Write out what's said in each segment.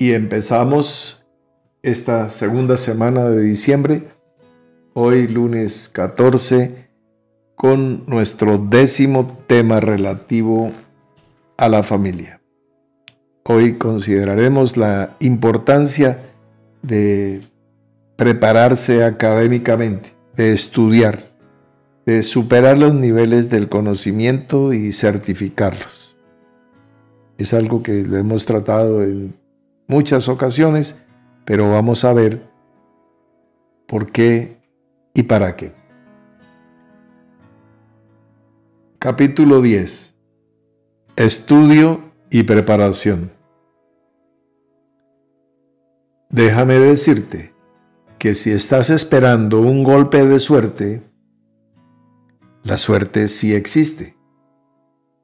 y empezamos esta segunda semana de diciembre, hoy lunes 14, con nuestro 10º tema relativo a la familia. Hoy consideraremos la importancia de prepararse académicamente, de estudiar, de superar los niveles del conocimiento y certificarlos. Es algo que lo hemos tratado en muchas ocasiones, pero vamos a ver por qué y para qué. Capítulo 10. Estudio y preparación. Déjame decirte que si estás esperando un golpe de suerte, la suerte sí existe,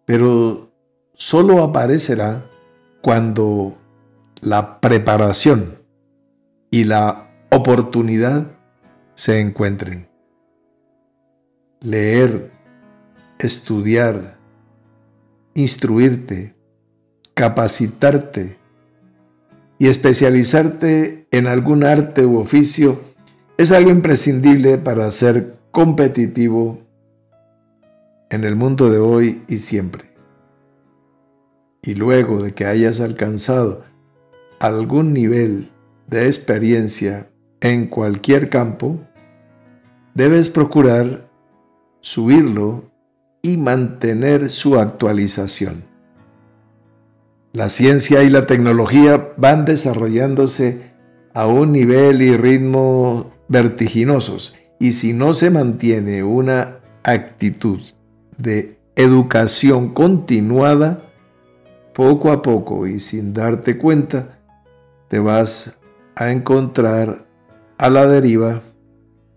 pero solo aparecerá cuando la preparación y la oportunidad se encuentren. Leer, estudiar, instruirte, capacitarte y especializarte en algún arte u oficio es algo imprescindible para ser competitivo en el mundo de hoy y siempre. Y luego de que hayas alcanzado algún nivel de experiencia en cualquier campo, debes procurar subirlo y mantener su actualización. La ciencia y la tecnología van desarrollándose a un nivel y ritmo vertiginosos, y si no se mantiene una actitud de educación continuada, poco a poco y sin darte cuenta, te vas a encontrar a la deriva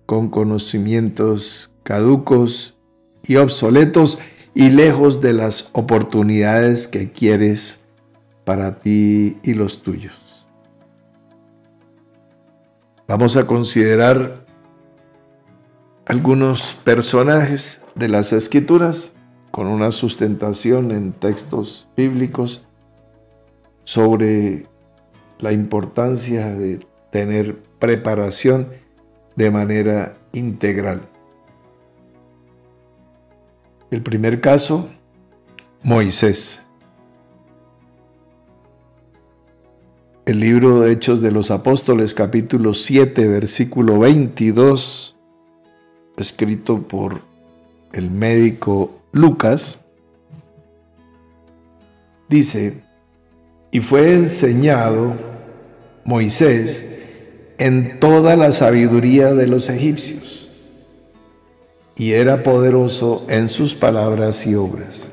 con conocimientos caducos y obsoletos y lejos de las oportunidades que quieres para ti y los tuyos. Vamos a considerar algunos personajes de las Escrituras con una sustentación en textos bíblicos sobre la importancia de tener preparación de manera integral. El primer caso, Moisés. El libro de Hechos de los Apóstoles, capítulo 7, versículo 22, escrito por el médico Lucas, dice: y fue enseñado Moisés en toda la sabiduría de los egipcios, y era poderoso en sus palabras y obras.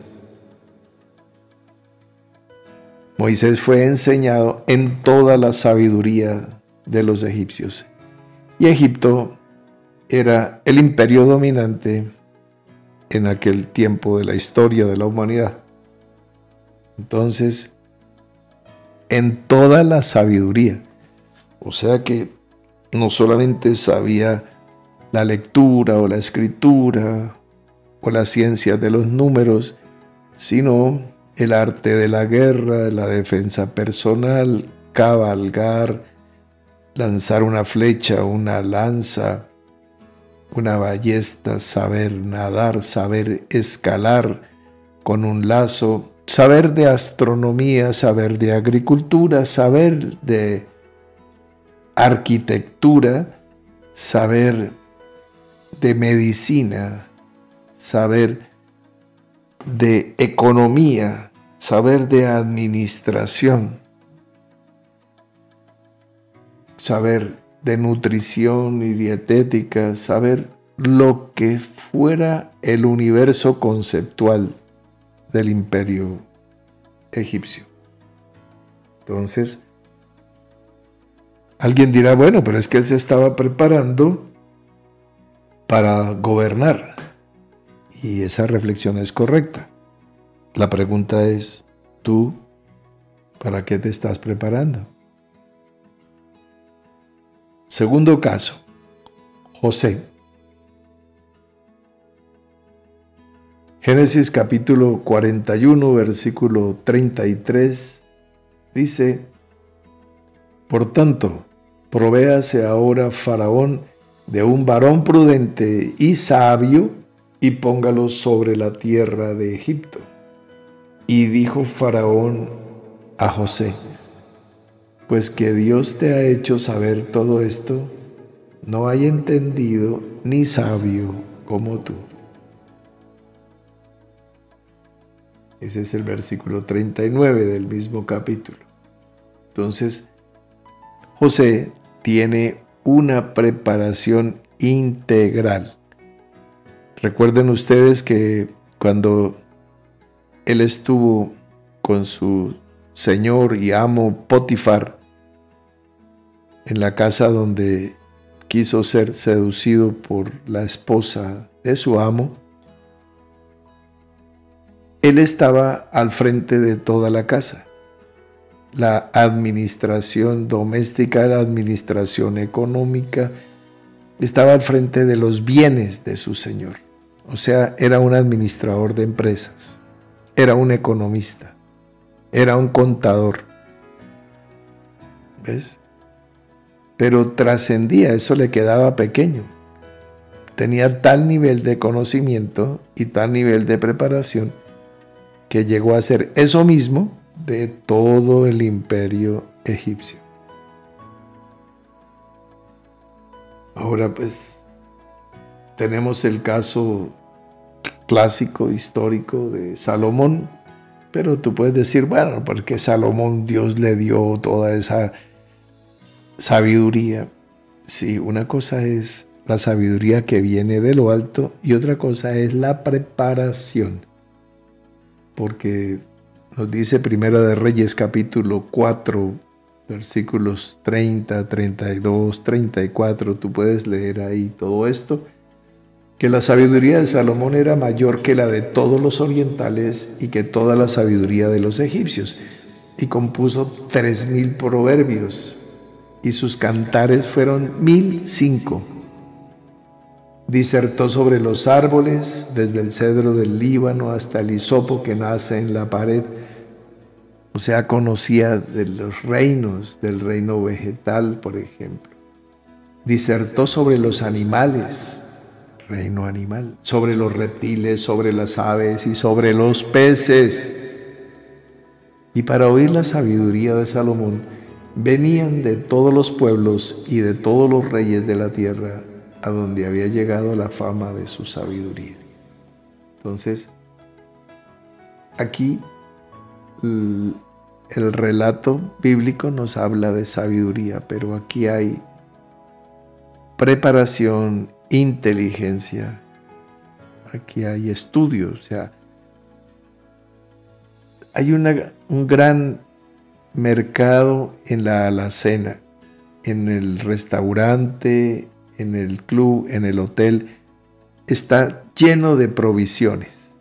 Moisés fue enseñado en toda la sabiduría de los egipcios, y Egipto era el imperio dominante en aquel tiempo de la historia de la humanidad. Entonces, en toda la sabiduría, o sea que no solamente sabía la lectura o la escritura o la ciencia de los números, sino el arte de la guerra, la defensa personal, cabalgar, lanzar una flecha, una lanza, una ballesta, saber nadar, saber escalar con un lazo, saber de astronomía, saber de agricultura, saber de arquitectura, saber de medicina, saber de economía, saber de administración, saber de nutrición y dietética, saber lo que fuera el universo conceptual del imperio egipcio. Entonces, alguien dirá, bueno, pero es que él se estaba preparando para gobernar. Y esa reflexión es correcta. La pregunta es, ¿tú para qué te estás preparando? Segundo caso, José. Génesis capítulo 41, versículo 33, dice: Por tanto, provéase ahora Faraón de un varón prudente y sabio, y póngalo sobre la tierra de Egipto. Y dijo Faraón a José: pues que Dios te ha hecho saber todo esto, no hay entendido ni sabio como tú. Ese es el versículo 39 del mismo capítulo. Entonces, José tiene una preparación integral. Recuerden ustedes que cuando él estuvo con su señor y amo Potifar en la casa donde quiso ser seducido por la esposa de su amo, él estaba al frente de toda la casa. La administración doméstica, la administración económica, estaba al frente de los bienes de su señor. O sea, era un administrador de empresas, era un economista, era un contador. ¿Ves? Pero trascendía, eso le quedaba pequeño. Tenía tal nivel de conocimiento y tal nivel de preparación que llegó a hacer eso mismo de todo el imperio egipcio. Ahora pues tenemos el caso clásico, histórico de Salomón, pero tú puedes decir, bueno, porque Salomón Dios le dio toda esa sabiduría. Sí, una cosa es la sabiduría que viene de lo alto y otra cosa es la preparación. Porque nos dice Primera de Reyes capítulo 4, versículos 30, 32, 34, tú puedes leer ahí todo esto, que la sabiduría de Salomón era mayor que la de todos los orientales y que toda la sabiduría de los egipcios, y compuso 3000 proverbios, y sus cantares fueron 1005. Disertó sobre los árboles, desde el cedro del Líbano hasta el hisopo que nace en la pared. O sea, conocía de los reinos, del reino vegetal, por ejemplo. Disertó sobre los animales, reino animal, sobre los reptiles, sobre las aves y sobre los peces. Y para oír la sabiduría de Salomón, venían de todos los pueblos y de todos los reyes de la tierra, a donde había llegado la fama de su sabiduría. Entonces, aquí el relato bíblico nos habla de sabiduría, pero aquí hay preparación, inteligencia, aquí hay estudio, o sea, hay un gran mercado en la alacena, en el restaurante, en el club, en el hotel, está lleno de provisiones.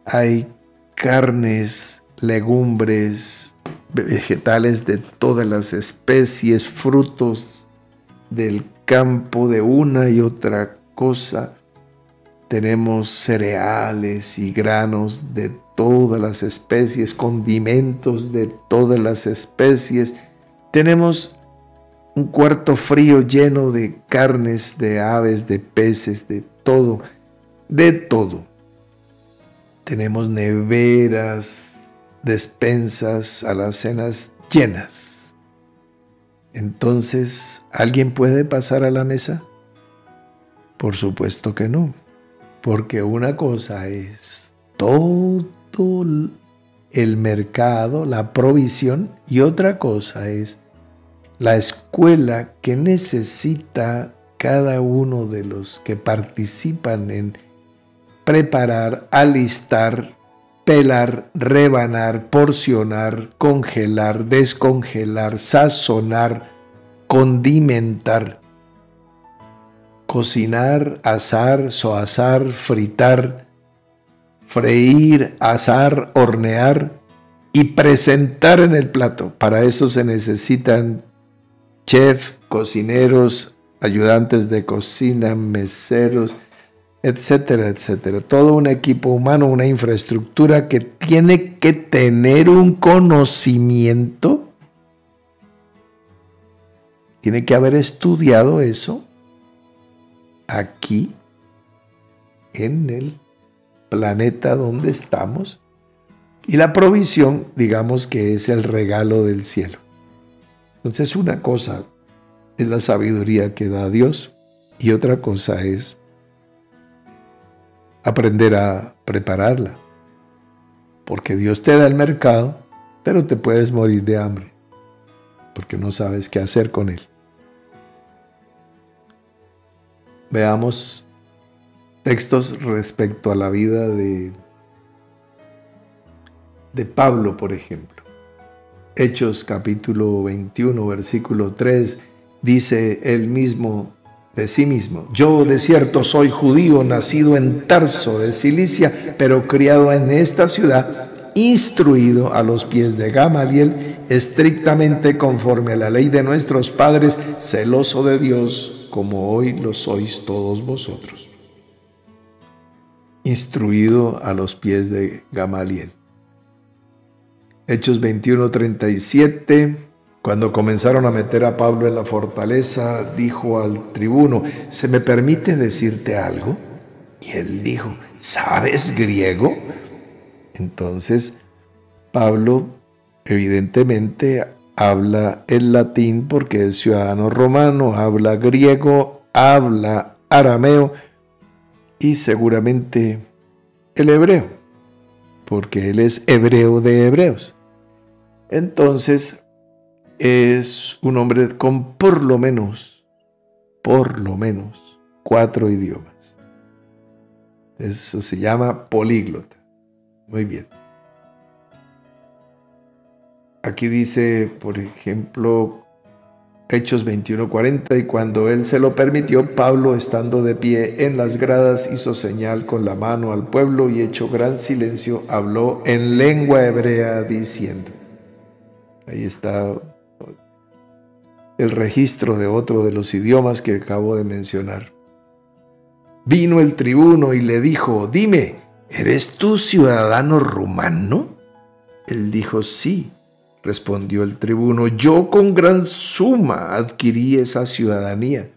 Hay carnes, legumbres, vegetales de todas las especies, frutos del campo de una y otra cosa. Tenemos cereales y granos de todas las especies, condimentos de todas las especies. Tenemos un cuarto frío lleno de carnes, de aves, de peces, de todo, de todo. Tenemos neveras, despensas, alacenas llenas. Entonces, ¿alguien puede pasar a la mesa? Por supuesto que no, porque una cosa es todo el mercado, la provisión, y otra cosa es la escuela que necesita cada uno de los que participan en preparar, alistar, pelar, rebanar, porcionar, congelar, descongelar, sazonar, condimentar, cocinar, asar, soasar, fritar, freír, asar, hornear y presentar en el plato. Para eso se necesitan chef, cocineros, ayudantes de cocina, meseros, etcétera, etcétera. Todo un equipo humano, una infraestructura que tiene que tener un conocimiento tiene que haber estudiado eso aquí, en el planeta donde estamos, y la provisión, digamos que es el regalo del cielo. Entonces una cosa es la sabiduría que da Dios y otra cosa es aprender a prepararla. Porque Dios te da el mercado, pero te puedes morir de hambre porque no sabes qué hacer con él. Veamos textos respecto a la vida de Pablo, por ejemplo. Hechos capítulo 21, versículo 3, dice él mismo de sí mismo: yo de cierto soy judío, nacido en Tarso de Cilicia, pero criado en esta ciudad, instruido a los pies de Gamaliel, estrictamente conforme a la ley de nuestros padres, celoso de Dios, como hoy lo sois todos vosotros. Instruido a los pies de Gamaliel. Hechos 21:37, cuando comenzaron a meter a Pablo en la fortaleza, dijo al tribuno: ¿se me permite decirte algo? Y él dijo: ¿sabes griego? Entonces Pablo evidentemente habla el latín porque es ciudadano romano, habla griego, habla arameo y seguramente el hebreo, porque él es hebreo de hebreos. Entonces es un hombre con por lo menos 4 idiomas. Eso se llama políglota. Muy bien. Aquí dice, por ejemplo, Hechos 21:40, y cuando él se lo permitió, Pablo, estando de pie en las gradas, hizo señal con la mano al pueblo y hecho gran silencio, habló en lengua hebrea diciendo. Ahí está el registro de otro de los idiomas que acabo de mencionar. Vino el tribuno y le dijo: dime, ¿eres tú ciudadano romano? Él dijo: sí. Respondió el tribuno: yo con gran suma adquirí esa ciudadanía.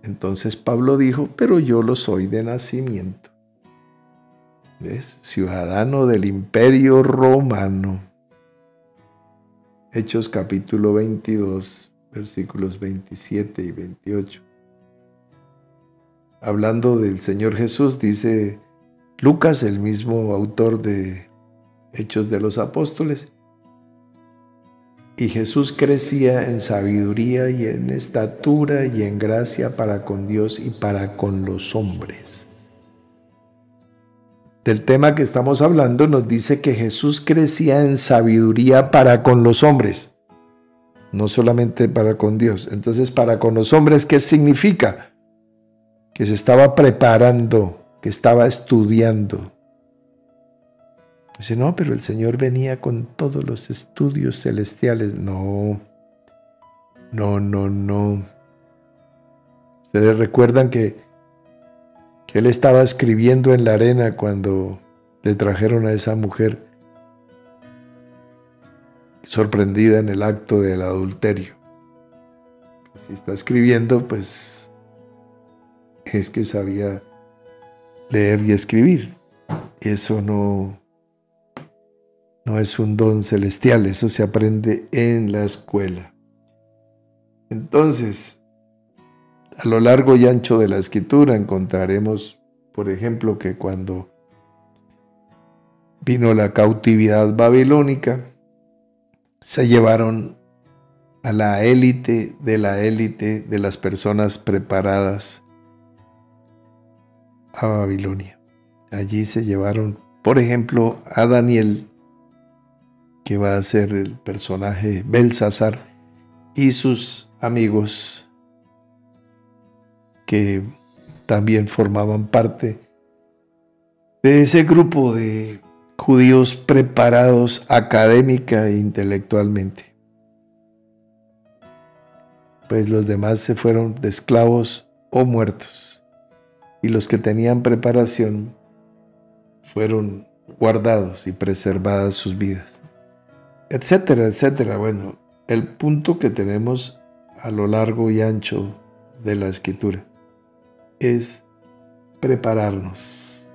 Entonces Pablo dijo: pero yo lo soy de nacimiento. ¿Ves? Ciudadano del Imperio Romano. Hechos capítulo 22, versículos 27 y 28. Hablando del Señor Jesús, dice Lucas, el mismo autor de Hechos de los Apóstoles: y Jesús crecía en sabiduría y en estatura y en gracia para con Dios y para con los hombres. Del tema que estamos hablando nos dice que Jesús crecía en sabiduría para con los hombres, no solamente para con Dios. Entonces, para con los hombres, ¿qué significa? Que se estaba preparando, que estaba estudiando. Dice: no, pero el Señor venía con todos los estudios celestiales. No. Ustedes recuerdan que Él estaba escribiendo en la arena cuando le trajeron a esa mujer sorprendida en el acto del adulterio. Si está escribiendo, pues es que sabía leer y escribir. Eso no es un don celestial, eso se aprende en la escuela. Entonces, a lo largo y ancho de la Escritura encontraremos, por ejemplo, que cuando vino la cautividad babilónica, se llevaron a la élite de las personas preparadas a Babilonia. Allí se llevaron, por ejemplo, a Daniel, que va a ser el personaje Belsasar, y sus amigos que también formaban parte de ese grupo de judíos preparados académica e intelectualmente. Pues los demás se fueron de esclavos o muertos, y los que tenían preparación fueron guardados y preservadas sus vidas, etcétera, etcétera. Bueno, el punto que tenemos a lo largo y ancho de la Escritura es prepararnos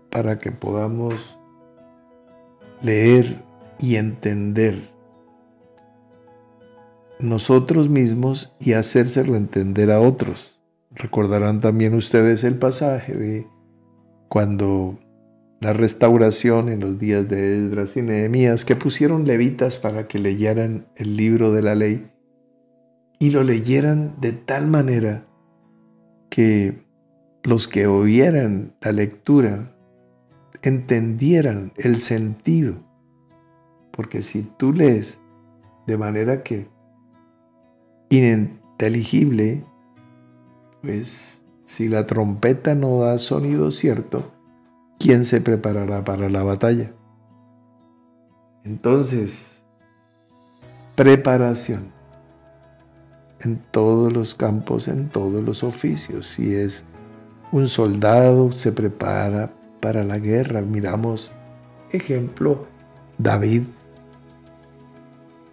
para que podamos leer y entender nosotros mismos y hacérselo entender a otros. Recordarán también ustedes el pasaje de cuando la restauración en los días de Esdras y Nehemías, que pusieron levitas para que leyeran el libro de la ley y lo leyeran de tal manera que los que oyeran la lectura entendieran el sentido. Porque si tú lees de manera que ininteligible, pues si la trompeta no da sonido cierto, ¿quién se preparará para la batalla? Entonces, preparación en todos los campos, en todos los oficios. Si es un soldado, se prepara para la guerra. Miramos, ejemplo, David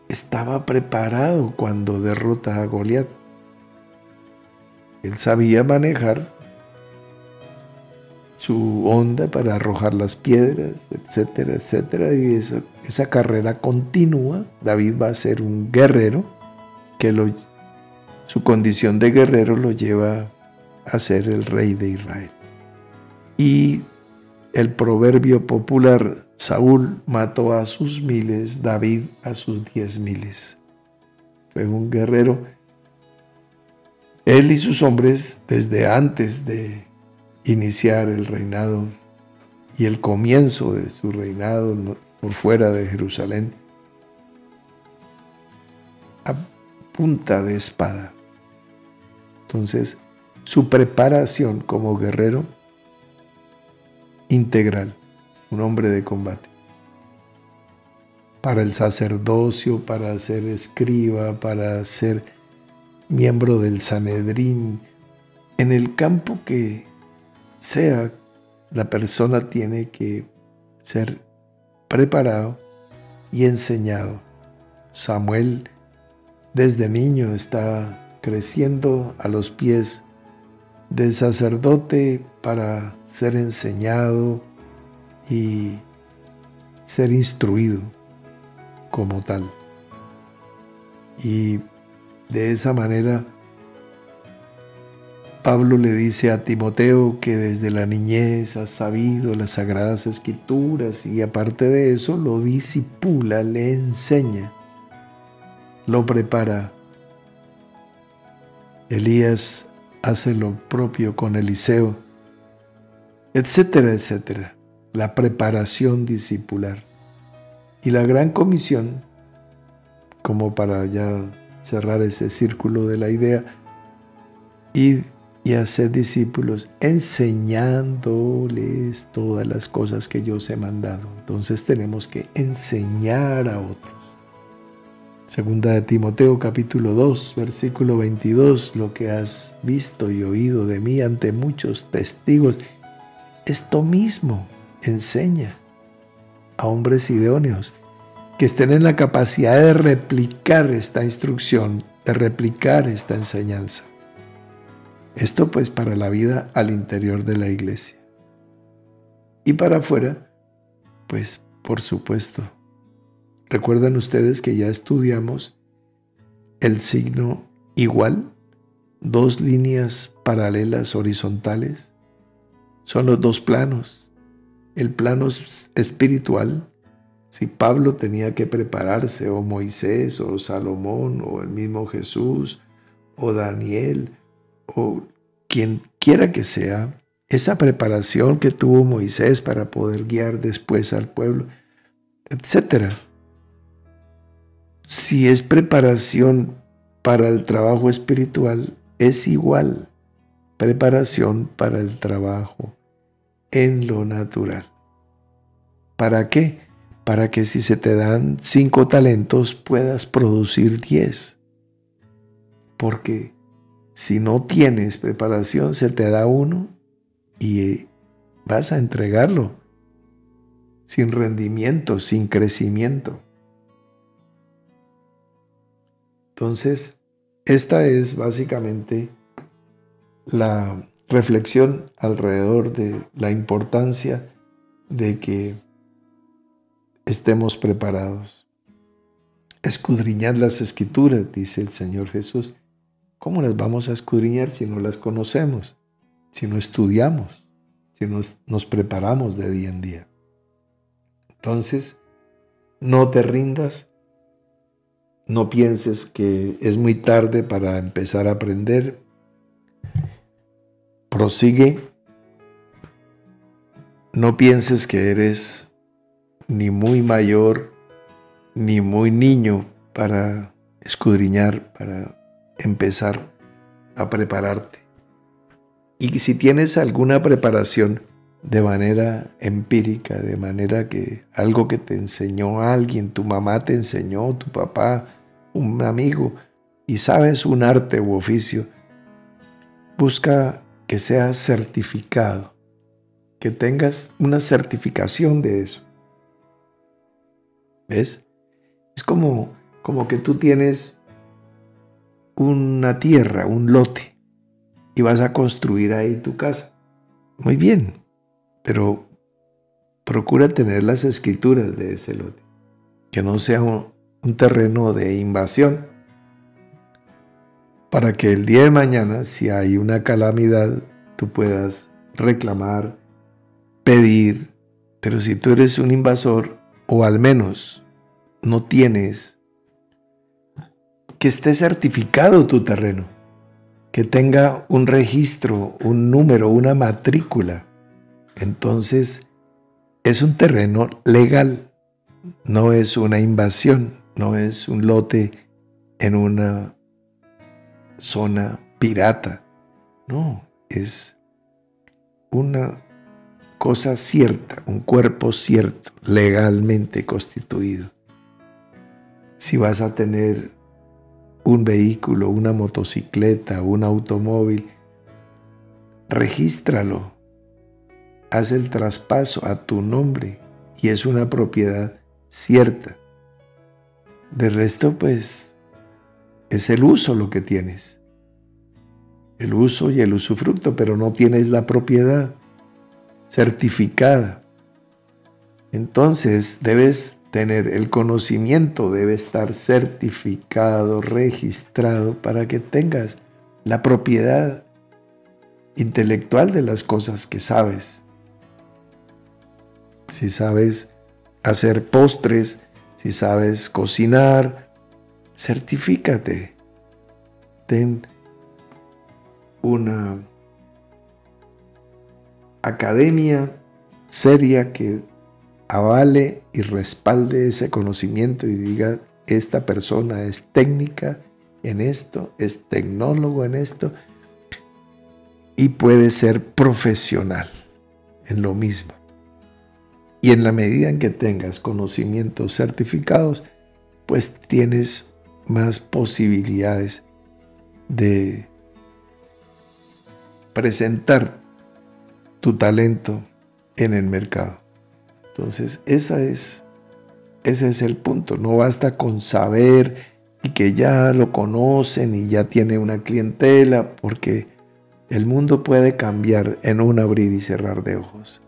estaba preparado cuando derrota a Goliat. Él sabía manejar su onda para arrojar las piedras, etcétera, etcétera. Y esa carrera continúa. David va a ser un guerrero que su condición de guerrero lo lleva a ser el rey de Israel. Y el proverbio popular, Saúl mató a sus 1000, David a sus 10,000. Fue un guerrero. Él y sus hombres, desde antes de iniciar el reinado y el comienzo de su reinado por fuera de Jerusalén, a punta de espada. Entonces, su preparación como guerrero integral, un hombre de combate. Para el sacerdocio, para ser escriba, para ser miembro del Sanedrín, en el campo que sea, la persona tiene que ser preparado y enseñado. Samuel desde niño está creciendo a los pies del sacerdote para ser enseñado y ser instruido como tal. Y de esa manera Pablo le dice a Timoteo que desde la niñez ha sabido las Sagradas Escrituras y aparte de eso lo disipula, le enseña, lo prepara. Elías hace lo propio con Eliseo, etcétera, etcétera. La preparación discipular. Y la gran comisión, como para ya cerrar ese círculo de la idea, ir y hacer discípulos enseñándoles todas las cosas que yo os he mandado. Entonces tenemos que enseñar a otros. Segunda de Timoteo capítulo 2, versículo 22, lo que has visto y oído de mí ante muchos testigos, esto mismo enseña a hombres idóneos que estén en la capacidad de replicar esta instrucción, de replicar esta enseñanza. Esto pues para la vida al interior de la iglesia. Y para afuera, pues por supuesto. ¿Recuerdan ustedes que ya estudiamos el signo igual? 2 líneas paralelas horizontales. Son los 2 planos. El plano espiritual, si Pablo tenía que prepararse, o Moisés, o Salomón, o el mismo Jesús, o Daniel, o quien quiera que sea, esa preparación que tuvo Moisés para poder guiar después al pueblo, etcétera. Si es preparación para el trabajo espiritual, es igual preparación para el trabajo en lo natural. ¿Para qué? Para que si se te dan 5 talentos puedas producir 10. Porque si no tienes preparación, se te da 1 y vas a entregarlo sin rendimiento, sin crecimiento. Entonces, esta es básicamente la reflexión alrededor de la importancia de que estemos preparados. Escudriñad las Escrituras, dice el Señor Jesús. ¿Cómo las vamos a escudriñar si no las conocemos? Si no estudiamos, si nos preparamos de día en día. Entonces, no te rindas, no pienses que es muy tarde para empezar a aprender. Prosigue. No pienses que eres ni muy mayor ni muy niño para escudriñar, para empezar a prepararte. Y si tienes alguna preparación de manera empírica, de manera que algo que te enseñó alguien, tu mamá te enseñó, tu papá, un amigo, y sabes un arte u oficio, busca que sea certificado, que tengas una certificación de eso. ¿Ves? Es como que tú tienes una tierra, un lote, y vas a construir ahí tu casa. Muy bien, pero procura tener las escrituras de ese lote, que no sea un terreno de invasión, para que el día de mañana, si hay una calamidad, tú puedas reclamar, pedir. Pero si tú eres un invasor, o al menos no tienes que esté certificado tu terreno, que tenga un registro, un número, una matrícula, entonces es un terreno legal, no es una invasión, no es un lote en una zona pirata, no, es una cosa cierta, un cuerpo cierto, legalmente constituido. Si vas a tener un vehículo, una motocicleta, un automóvil, regístralo, haz el traspaso a tu nombre y es una propiedad cierta. De resto, pues, es el uso lo que tienes, el uso y el usufructo, pero no tienes la propiedad certificada. Entonces debes tener el conocimiento, debe estar certificado, registrado, para que tengas la propiedad intelectual de las cosas que sabes. Si sabes hacer postres, si sabes cocinar, certifícate. Ten una academia seria que avale y respalde ese conocimiento y diga, esta persona es técnica en esto, es tecnólogo en esto y puede ser profesional en lo mismo. Y en la medida en que tengas conocimientos certificados, pues tienes más posibilidades de presentar tu talento en el mercado. Entonces, ese es el punto. No basta con saber y que ya lo conocen y ya tiene una clientela, porque el mundo puede cambiar en un abrir y cerrar de ojos.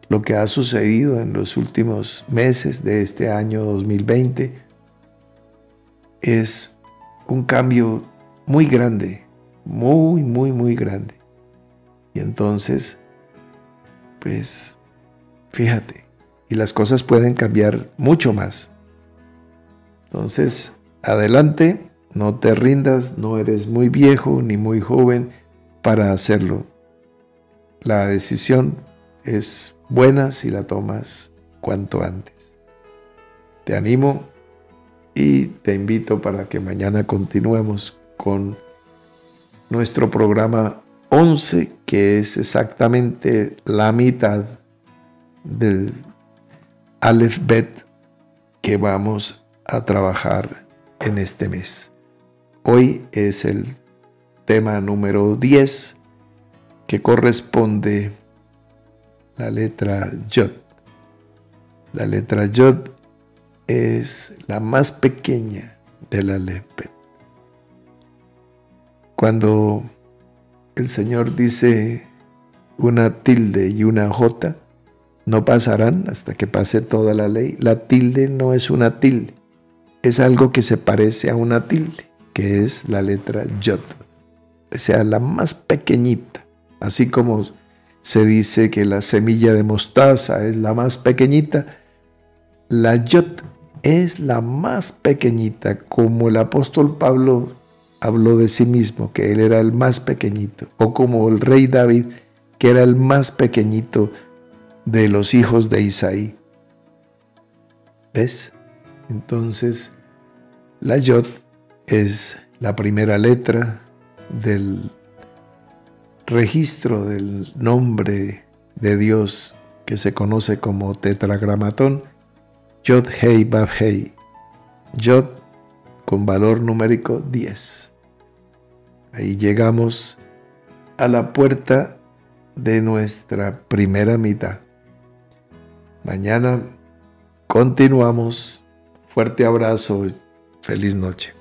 Lo que ha sucedido en los últimos meses de este año 2020 es un cambio muy grande, muy, muy, muy grande. Y entonces, pues, fíjate, y las cosas pueden cambiar mucho más. Entonces, adelante, no te rindas, no eres muy viejo ni muy joven para hacerlo. La decisión es buena si la tomas cuanto antes. Te animo y te invito para que mañana continuemos con nuestro programa 11, que es exactamente la mitad del Aleph Bet que vamos a trabajar en este mes. Hoy es el tema número 10, que corresponde la letra Yod. La letra Yod es la más pequeña del Aleph Bet. Cuando el Señor dice una tilde y una jota, no pasarán hasta que pase toda la ley. La tilde no es una tilde, es algo que se parece a una tilde, que es la letra yod, o sea, la más pequeñita. Así como se dice que la semilla de mostaza es la más pequeñita, la yod es la más pequeñita, como el apóstol Pablo habló de sí mismo, que él era el más pequeñito, o como el rey David, que era el más pequeñito de los hijos de Isaí. ¿Ves? Entonces, la yod es la primera letra del registro del nombre de Dios que se conoce como tetragramatón, Yod Hei Vav Hei, Yod con valor numérico 10. Ahí llegamos a la puerta de nuestra primera mitad. Mañana continuamos. Fuerte abrazo, feliz noche.